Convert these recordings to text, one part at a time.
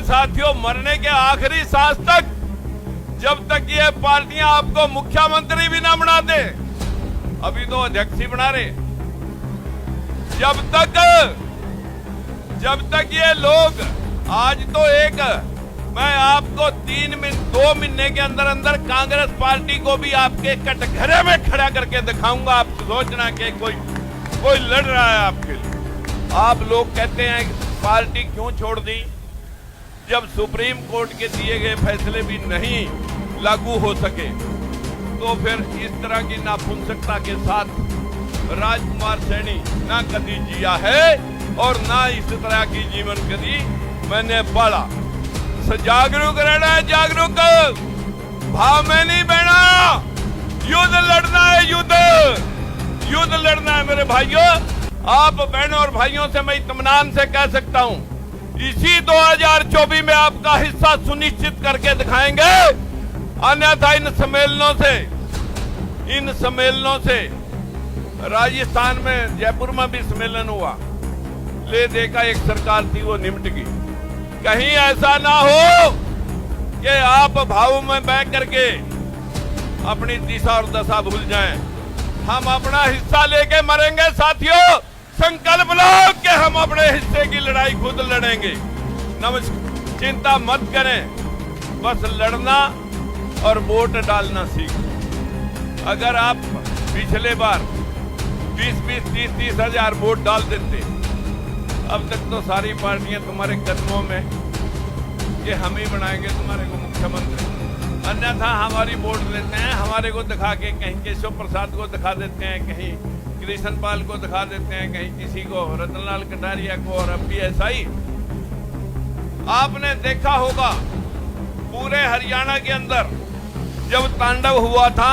साथियों, मरने के आखिरी सांस तक जब तक ये पार्टियां आपको मुख्यमंत्री भी ना बना दे, अभी तो अध्यक्ष ही बना रहे, जब तक ये लोग, आज तो मैं आपको 2 महीने के अंदर अंदर कांग्रेस पार्टी को भी आपके कटघरे में खड़ा करके दिखाऊंगा। आप सोचना कि कोई लड़ रहा है आपके लिए। आप लोग कहते हैं पार्टी क्यों छोड़ दी, जब सुप्रीम कोर्ट के दिए गए फैसले भी नहीं लागू हो सके, तो फिर इस तरह की नापुंसकता के साथ राजकुमार सैनी ना कभी जिया है और ना इस तरह की जीवन कभी मैंने पाला। जागरूक रहना है, जागरूक, भाव में नहीं बहना, युद्ध लड़ना है, युद्ध लड़ना है मेरे भाइयों। आप बहनों और भाइयों से मैं इत्मीनान से कह सकता हूं, इसी 2024 में आपका हिस्सा सुनिश्चित करके दिखाएंगे, अन्यथा इन सम्मेलनों से राजस्थान में जयपुर में भी सम्मेलन हुआ, ले दे का एक सरकार थी वो निमट गई। कहीं ऐसा ना हो कि आप भाव में बह करके अपनी दिशा और दशा भूल जाएं। हम अपना हिस्सा लेके मरेंगे साथियों, संकल्प लो कि हम अपने हिस्से की लड़ाई खुद लड़ेंगे। नमस्कार, चिंता मत करें, बस लड़ना और वोट डालना सीखो। अगर आप पिछले बार 20-20, 30-30 हजार वोट डाल देते, अब तक तो सारी पार्टियां तुम्हारे कदमों में कि हम ही बनाएंगे तुम्हारे को मुख्यमंत्री। अन्यथा हमारी वोट लेते हैं, हमारे को दिखा के कहीं केशव प्रसाद को दिखा देते हैं, कहीं कृष्ण पाल को दिखा देते हैं, कहीं किसी को रतनलाल कटारिया को, और अब भी ऐसा ही। आपने देखा होगा पूरे हरियाणा के अंदर जब तांडव हुआ था,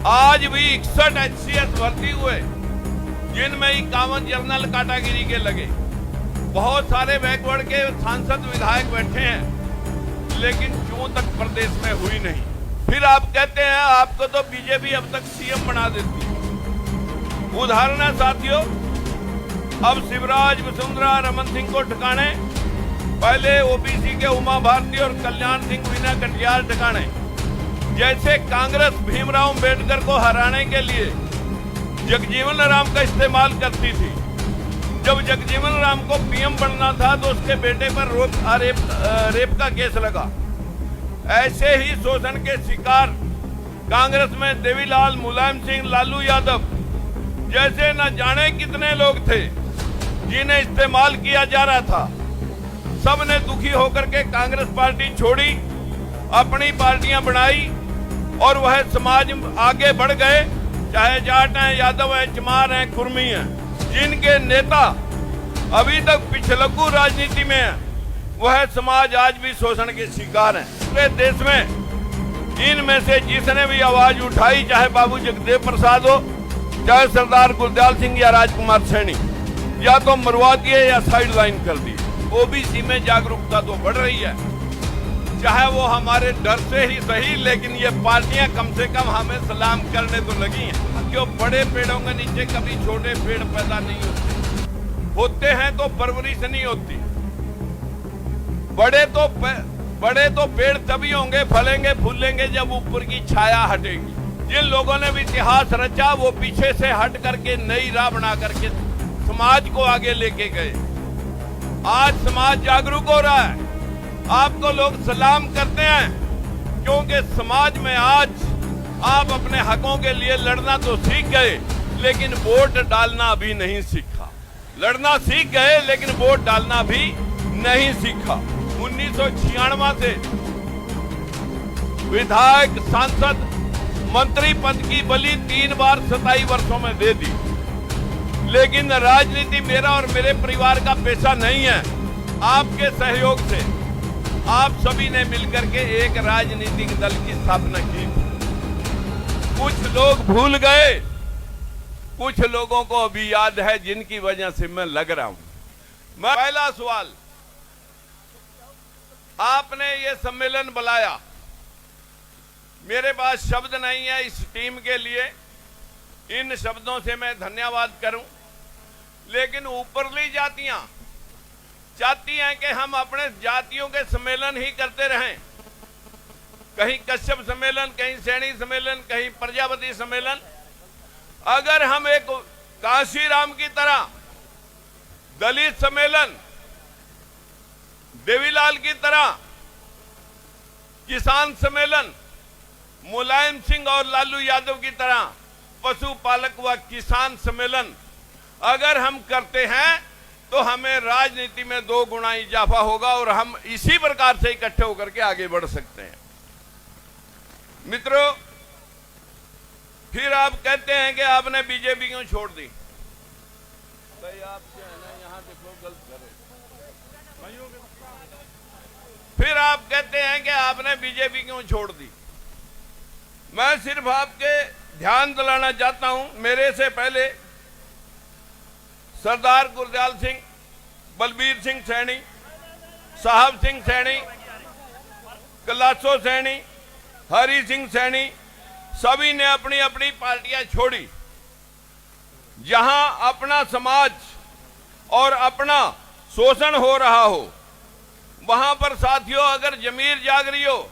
आज भी 61 HCS भर्ती हुए, जिनमें 51 जनरल काटागिरी के लगे। बहुत सारे बैकवर्ड के सांसद विधायक बैठे हैं, लेकिन क्यों तक प्रदेश में हुई नहीं। फिर आप कहते हैं आपको तो बीजेपी अब तक सीएम बना देती है। उदाहरण है साथियों, अब शिवराज, वसुंधरा, रमन सिंह को ठिकाने, पहले ओबीसी के उमा भारती और कल्याण सिंह, वीना कटियार ठिकाने। जैसे कांग्रेस भीमराव अम्बेडकर को हराने के लिए जगजीवन राम का इस्तेमाल करती थी। जब जगजीवन राम को पीएम बनना था तो उसके बेटे पर रेप का केस लगा। ऐसे ही शोषण के शिकार कांग्रेस में देवीलाल, मुलायम सिंह, लालू यादव जैसे न जाने कितने लोग थे जिन्हें इस्तेमाल किया जा रहा था। सब ने दुखी होकर के कांग्रेस पार्टी छोड़ी, अपनी पार्टियां बनाई और वह समाज आगे बढ़ गए, चाहे जाट हैं, यादव हैं, चमार हैं, कुर्मी हैं, जिनके नेता अभी तक पिछलग्गू राजनीति में है, वह समाज आज भी शोषण के शिकार हैं। पूरे देश में इनमें से जिसने भी आवाज उठाई, चाहे बाबू जगदेव प्रसाद हो, चाहे सरदार गुलदयाल सिंह या राजकुमार सैनी, या तो मरवा दिए या साइड लाइन कर दिए। ओबीसी में जागरूकता तो बढ़ रही है, चाहे वो हमारे डर से ही सही, लेकिन ये पार्टियां कम से कम हमें सलाम करने तो लगी हैं। क्यों बड़े पेड़ों के नीचे कभी छोटे पेड़ पैदा नहीं होते हैं तो परवरिश नहीं होती। बड़े तो पेड़ तभी होंगे, फलेंगे, फूलेंगे जब ऊपर की छाया हटेगी। जिन लोगों ने भी इतिहास रचा वो पीछे से हट करके नई राह बना करके समाज को आगे लेके गए। आज समाज जागरूक हो रहा है, आपको लोग सलाम करते हैं, क्योंकि समाज में आज आप अपने हकों के लिए लड़ना तो सीख गए, लेकिन वोट डालना अभी नहीं सीखा। लड़ना सीख गए लेकिन वोट डालना भी नहीं सीखा। 1996 से विधायक, सांसद, मंत्री पद की बलि 3 बार 27 वर्षों में दे दी, लेकिन राजनीति मेरा और मेरे परिवार का पेशा नहीं है। आपके सहयोग से आप सभी ने मिलकर के एक राजनीतिक दल की स्थापना की। कुछ लोग भूल गए, कुछ लोगों को अभी याद है, जिनकी वजह से मैं लग रहा हूं। पहला सवाल, आपने ये सम्मेलन बुलाया, मेरे पास शब्द नहीं है इस टीम के लिए, इन शब्दों से मैं धन्यवाद करूं, लेकिन ऊपरली जातियां चाहती हैं कि हम अपने जातियों के सम्मेलन ही करते रहें, कहीं कश्यप सम्मेलन, कहीं सैनी सम्मेलन, कहीं प्रजापति सम्मेलन। अगर हम एक काशीराम की तरह दलित सम्मेलन, देवीलाल की तरह किसान सम्मेलन, मुलायम सिंह और लालू यादव की तरह पशुपालक व किसान सम्मेलन अगर हम करते हैं तो हमें राजनीति में 2 गुना इजाफा होगा और हम इसी प्रकार से इकट्ठे होकर के आगे बढ़ सकते हैं। मित्रों, फिर आप कहते हैं कि आपने बीजेपी क्यों छोड़ दी। भाई आप क्या है ना, यहां देखो गलत कर रहे। फिर आप कहते हैं कि आपने बीजेपी क्यों छोड़ दी। मैं सिर्फ आपके ध्यान दिलाना चाहता हूं, मेरे से पहले सरदार गुरदयाल सिंह, बलबीर सिंह सैनी, साहब सिंह सैनी, कलासो सैनी, हरि सिंह सैनी, सभी ने अपनी अपनी पार्टियां छोड़ी। जहां अपना समाज और अपना शोषण हो रहा हो, वहां पर साथियों अगर जमीर जाग रही हो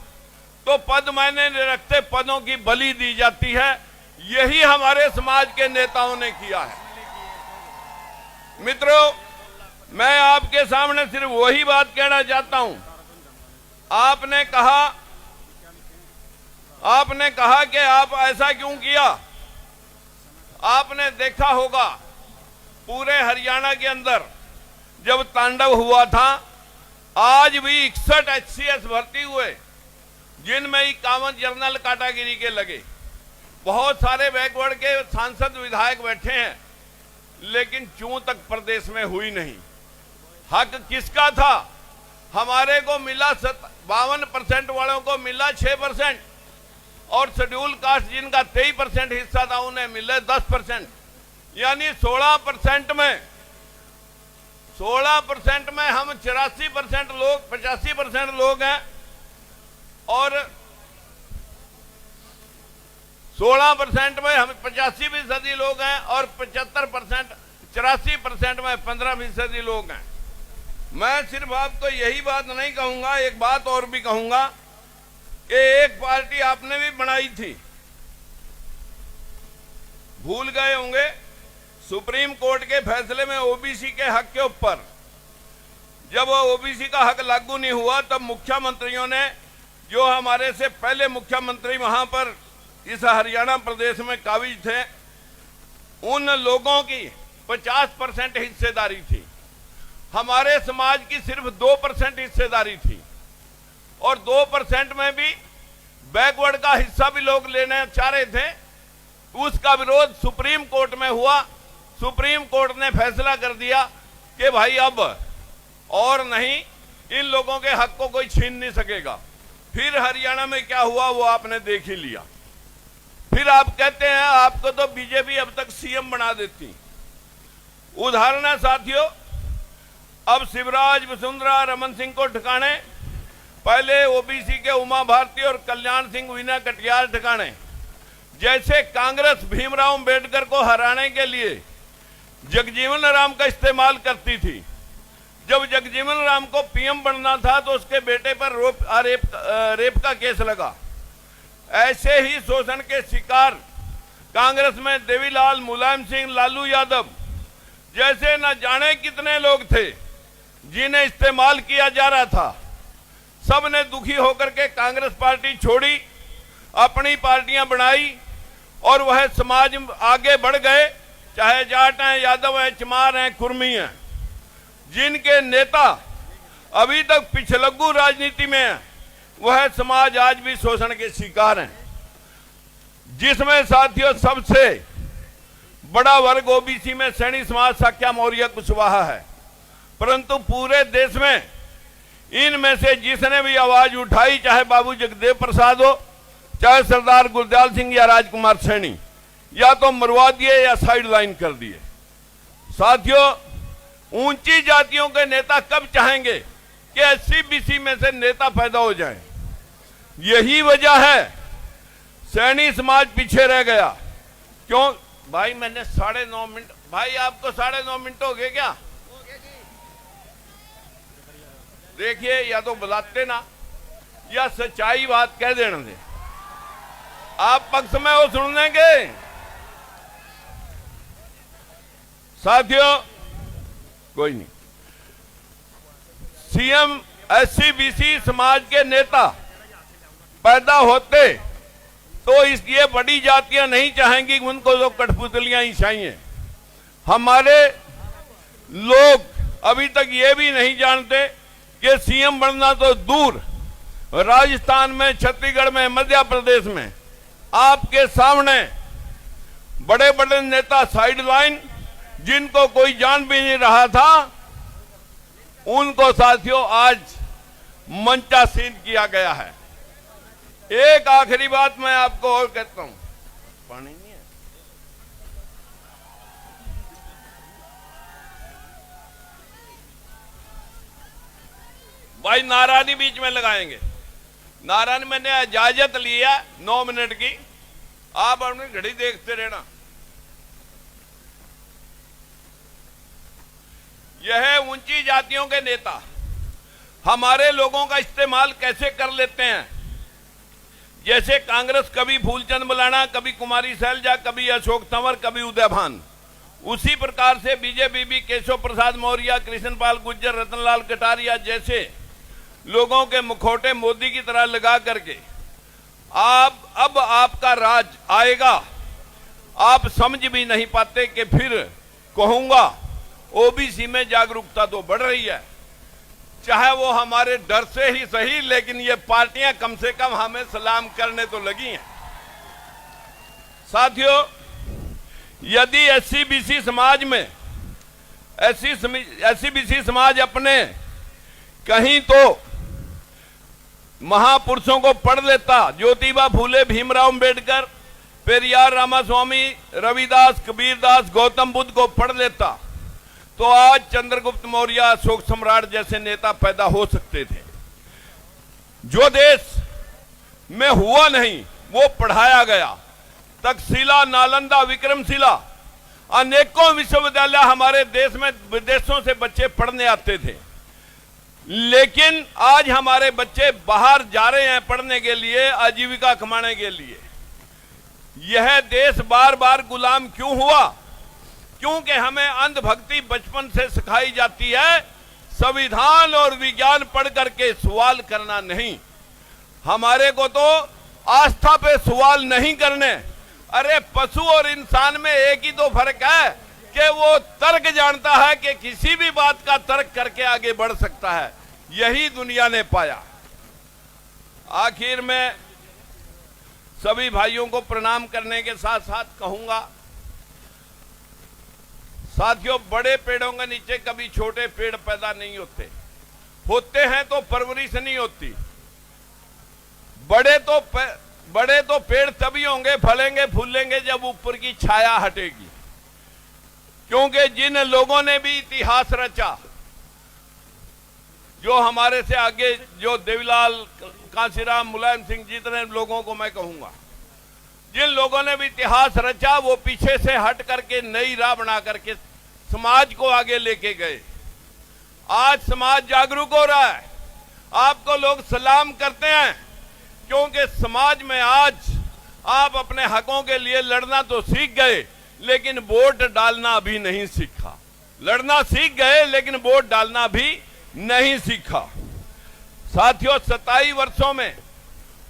तो पद मायने नहीं रखते, पदों की बलि दी जाती है। यही हमारे समाज के नेताओं ने किया है। मित्रों, मैं आपके सामने सिर्फ वही बात कहना चाहता हूं। आपने कहा कि आप ऐसा क्यों किया। आपने देखा होगा पूरे हरियाणा के अंदर जब तांडव हुआ था, आज भी 61 HCS भर्ती हुए, जिनमें 51 जनरल कैटेगरी के लगे। बहुत सारे बैकवर्ड के सांसद विधायक बैठे हैं, लेकिन चूं तक प्रदेश में हुई नहीं। हक किसका था। हमारे को मिला 52% वालों को मिला 6% और शेड्यूल कास्ट जिनका 23% हिस्सा था उन्हें मिले 10%, यानी 16% में हम 84% लोग, 85% लोग हैं और 16% में हम 85% लोग हैं और 75%, 84% में 15% लोग हैं। मैं सिर्फ आपको यही बात नहीं कहूंगा, एक बात और भी कहूंगा कि एक पार्टी आपने भी बनाई थी, भूल गए होंगे, सुप्रीम कोर्ट के फैसले में ओबीसी के हक के ऊपर जब ओबीसी का हक लागू नहीं हुआ तब मुख्यमंत्रियों ने, जो हमारे से पहले मुख्यमंत्री वहां पर इस हरियाणा प्रदेश में काबिज थे, उन लोगों की 50% हिस्सेदारी थी। हमारे समाज की सिर्फ 2% हिस्सेदारी थी और 2% में भी बैकवर्ड का हिस्सा भी लोग लेना चाह रहे थे। उसका विरोध सुप्रीम कोर्ट में हुआ। सुप्रीम कोर्ट ने फैसला कर दिया कि भाई अब और नहीं, इन लोगों के हक को कोई छीन नहीं सकेगा। फिर हरियाणा में क्या हुआ वो आपने देख ही लिया। फिर आप कहते हैं आपको तो बीजेपी अब तक सीएम बना देती। उदाहरण है साथियों, अब शिवराज, वसुंधरा, रमन सिंह को ठिकाने, पहले ओबीसी के उमा भारती और कल्याण सिंह, वीना कटियार ठिकाने। जैसे कांग्रेस भीमराव अंबेडकर को हराने के लिए जगजीवन राम का इस्तेमाल करती थी। जब जगजीवन राम को पीएम बनना था तो उसके बेटे पर रेप का केस लगा। ऐसे ही शोषण के शिकार कांग्रेस में देवीलाल, मुलायम सिंह, लालू यादव जैसे न जाने कितने लोग थे जिन्हें इस्तेमाल किया जा रहा था। सब ने दुखी होकर के कांग्रेस पार्टी छोड़ी, अपनी पार्टियां बनाई और वह समाज आगे बढ़ गए, चाहे जाट हैं, यादव हैं, चमार हैं, कुर्मी हैं। जिनके नेता अभी तक पिछलग्गू राजनीति में हैं, वह समाज आज भी शोषण के शिकार हैं। जिसमें साथियों सबसे बड़ा वर्ग ओबीसी में सैनी समाज, साक्या, मौर्य, कुशवाहा है। परंतु पूरे देश में इनमें से जिसने भी आवाज उठाई, चाहे बाबू जगदेव प्रसाद हो, चाहे सरदार गुरदयाल सिंह या राजकुमार सैनी, या तो मरवा दिए या साइड लाइन कर दिए। साथियों, ऊंची जातियों के नेता कब चाहेंगे कि SC-BC में से नेता पैदा हो जाए। यही वजह है सैनी समाज पीछे रह गया। क्यों भाई, मैंने 9.5 मिनट, भाई आपको 9.5 मिनट हो गए क्या? देखिए, या तो बुलाते ना या सच्चाई बात कह देने दे। आप पक्ष में वो सुन लेंगे। साथियों, कोई नहीं। सीएम एससी बीसी समाज के नेता पैदा होते तो ये बड़ी जातियां नहीं चाहेंगी कि उनको लोग कठपुतलियां ही चाहिए। हमारे लोग अभी तक ये भी नहीं जानते कि सीएम बनना तो दूर, राजस्थान में, छत्तीसगढ़ में, मध्य प्रदेश में आपके सामने बड़े बड़े नेता साइड लाइन, जिनको कोई जान भी नहीं रहा था, उनको साथियों आज मंचासीन किया गया है। एक आखिरी बात मैं आपको और कहता हूं, पानी नहीं है। भाई नारायणी बीच में लगाएंगे। नारायण, मैंने इजाजत लिया 9 मिनट की, आप अपनी घड़ी देखते रहना। यह ऊंची जातियों के नेता हमारे लोगों का इस्तेमाल कैसे कर लेते हैं। जैसे कांग्रेस कभी फूलचंद बुलाना, कभी कुमारी शैलजा, कभी अशोक तंवर, कभी उदय भान, उसी प्रकार से बीजेपी भी केशव प्रसाद मौर्य, कृष्णपाल गुर्जर, रतनलाल कटारिया जैसे लोगों के मुखौटे मोदी की तरह लगा करके अब आपका राज आएगा। आप समझ भी नहीं पाते कि फिर कहूंगा ओबीसी में जागरूकता तो बढ़ रही है, चाहे वो हमारे डर से ही सही, लेकिन ये पार्टियां कम से कम हमें सलाम करने तो लगी हैं। साथियों, यदि एससी बीसी समाज में एससी बीसी समाज अपने कहीं तो महापुरुषों को पढ़ लेता, ज्योतिबा फूले, भीमराव अंबेडकर, पेरियार रामास्वामी, रविदास, कबीरदास, गौतम बुद्ध को पढ़ लेता, तो आज चंद्रगुप्त मौर्य, अशोक सम्राट जैसे नेता पैदा हो सकते थे। जो देश में हुआ नहीं वो पढ़ाया गया। तक्षशिला, नालंदा, विक्रमशिला, अनेकों विश्वविद्यालय हमारे देश में विदेशों से बच्चे पढ़ने आते थे, लेकिन आज हमारे बच्चे बाहर जा रहे हैं पढ़ने के लिए, आजीविका कमाने के लिए। यह देश बार बार गुलाम क्यों हुआ? क्योंकि हमें अंधभक्ति बचपन से सिखाई जाती है, संविधान और विज्ञान पढ़ करके सवाल करना नहीं। हमारे को तो आस्था पे सवाल नहीं करने। अरे पशु और इंसान में एक ही तो फर्क है कि वो तर्क जानता है कि किसी भी बात का तर्क करके आगे बढ़ सकता है। यही दुनिया ने पाया। आखिर में सभी भाइयों को प्रणाम करने के साथ साथ कहूंगा, साथियों, बड़े पेड़ों के नीचे कभी छोटे पेड़ पैदा नहीं होते, होते हैं तो परवरिश नहीं होती। बड़े तो पेड़ तभी होंगे, फलेंगे, फूलेंगे जब ऊपर की छाया हटेगी। क्योंकि जिन लोगों ने भी इतिहास रचा, जो हमारे से आगे, जो देवीलाल, कांशीराम, मुलायम सिंह, जितने लोगों को मैं कहूंगा, जिन लोगों ने भी इतिहास रचा, वो पीछे से हट करके नई राह बना करके समाज को आगे लेके गए। आज समाज जागरूक हो रहा है, आपको लोग सलाम करते हैं, क्योंकि समाज में आज आप अपने हकों के लिए लड़ना तो सीख गए, लेकिन वोट डालना अभी नहीं सीखा। लड़ना सीख गए लेकिन वोट डालना भी नहीं सीखा। साथियों, 27 वर्षों में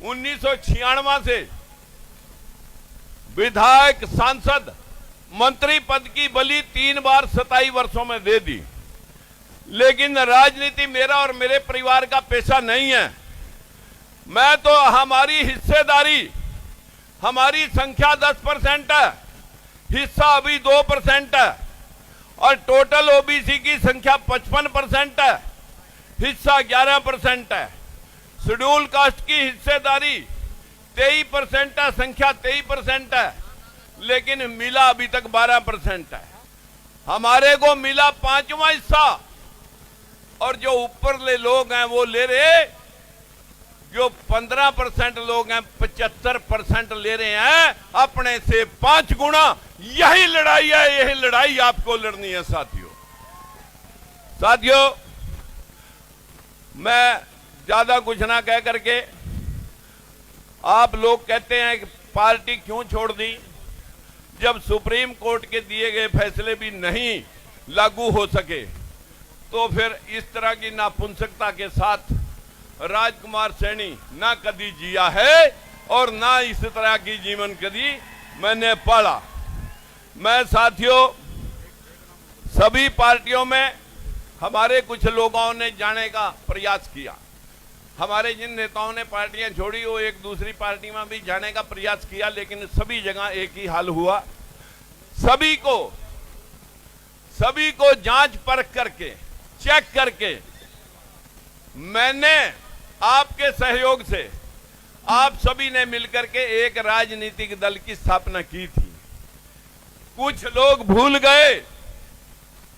1996 से विधायक, सांसद, मंत्री पद की बलि 3 बार 27 वर्षों में दे दी। लेकिन राजनीति मेरा और मेरे परिवार का पेशा नहीं है। मैं तो, हमारी हिस्सेदारी, हमारी संख्या 10% है, हिस्सा अभी 2% है, और टोटल ओबीसी की संख्या 55% है, हिस्सा 11% है। शेड्यूल कास्ट की हिस्सेदारी 23% है, संख्या 23% है, लेकिन मिला अभी तक 12% है। हमारे को मिला 5वां हिस्सा, और जो ऊपर लोग हैं वो ले रहे, जो 15% लोग हैं 75% ले रहे हैं, अपने से 5 गुना। यही लड़ाई है, यही लड़ाई आपको लड़नी है साथियों। मैं ज्यादा कुछ ना कह करके, आप लोग कहते हैं कि पार्टी क्यों छोड़ दी, जब सुप्रीम कोर्ट के दिए गए फैसले भी नहीं लागू हो सके तो फिर इस तरह की नापुंसकता के साथ राजकुमार सैनी ना कभी जिया है और ना इस तरह की जीवन कभी मैंने पाला। मैं साथियों, सभी पार्टियों में हमारे कुछ लोगों ने जाने का प्रयास किया, हमारे जिन नेताओं ने पार्टियां छोड़ी वो एक दूसरी पार्टी में भी जाने का प्रयास किया, लेकिन सभी जगह एक ही हाल हुआ। सभी को जांच परख करके, चेक करके, मैंने आपके सहयोग से, आप सभी ने मिलकर के एक राजनीतिक दल की स्थापना की थी। कुछ लोग भूल गए,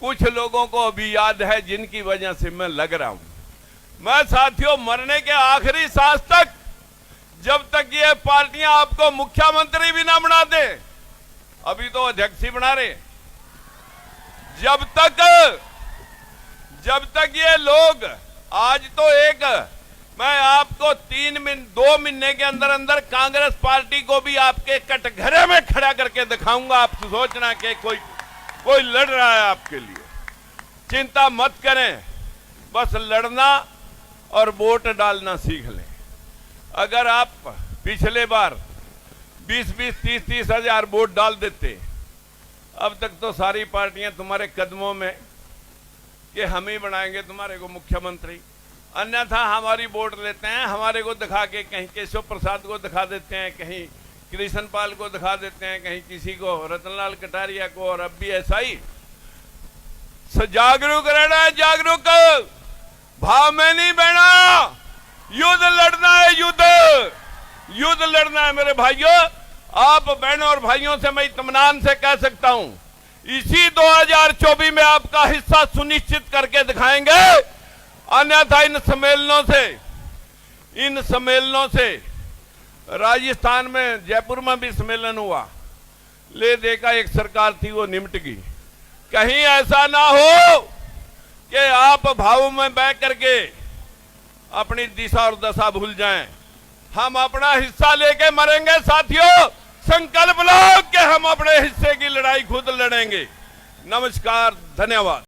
कुछ लोगों को अभी याद है, जिनकी वजह से मैं लग रहा हूं। मैं साथियों, मरने के आखिरी सांस तक, जब तक ये पार्टियां आपको मुख्यमंत्री भी ना बना दे, अभी तो अध्यक्ष ही बना रहे, जब तक ये लोग, आज तो मैं आपको 2 महीने के अंदर अंदर कांग्रेस पार्टी को भी आपके कटघरे में खड़ा करके दिखाऊंगा। आप सोचना कि कोई लड़ रहा है आपके लिए, चिंता मत करें, बस लड़ना और वोट डालना सीख लें। अगर आप पिछले बार 20-20, 30-30 हजार वोट डाल देते, अब तक तो सारी पार्टियां तुम्हारे कदमों में कि हम ही बनाएंगे तुम्हारे को मुख्यमंत्री। अन्यथा हमारी वोट लेते हैं, हमारे को दिखा के कहीं केशव प्रसाद को दिखा देते हैं, कहीं कृष्ण पाल को दिखा देते हैं, कहीं किसी को रतनलाल कटारिया को, और अब भी ऐसा ही। जागरूक रहना है, जागरूक, भाव में नहीं बहना, युद्ध लड़ना है, युद्ध लड़ना है मेरे भाइयों। आप बहनों और भाइयों से मैं इत्मीनान से कह सकता हूं, इसी 2024 में आपका हिस्सा सुनिश्चित करके दिखाएंगे। अन्यथा इन सम्मेलनों से राजस्थान में, जयपुर में भी सम्मेलन हुआ, ले देखा एक सरकार थी वो निमट गई। कहीं ऐसा ना हो कि आप भावों में बह करके अपनी दिशा और दशा भूल जाएं। हम अपना हिस्सा लेके मरेंगे साथियों, संकल्प लो कि हम अपने हिस्से की लड़ाई खुद लड़ेंगे। नमस्कार, धन्यवाद।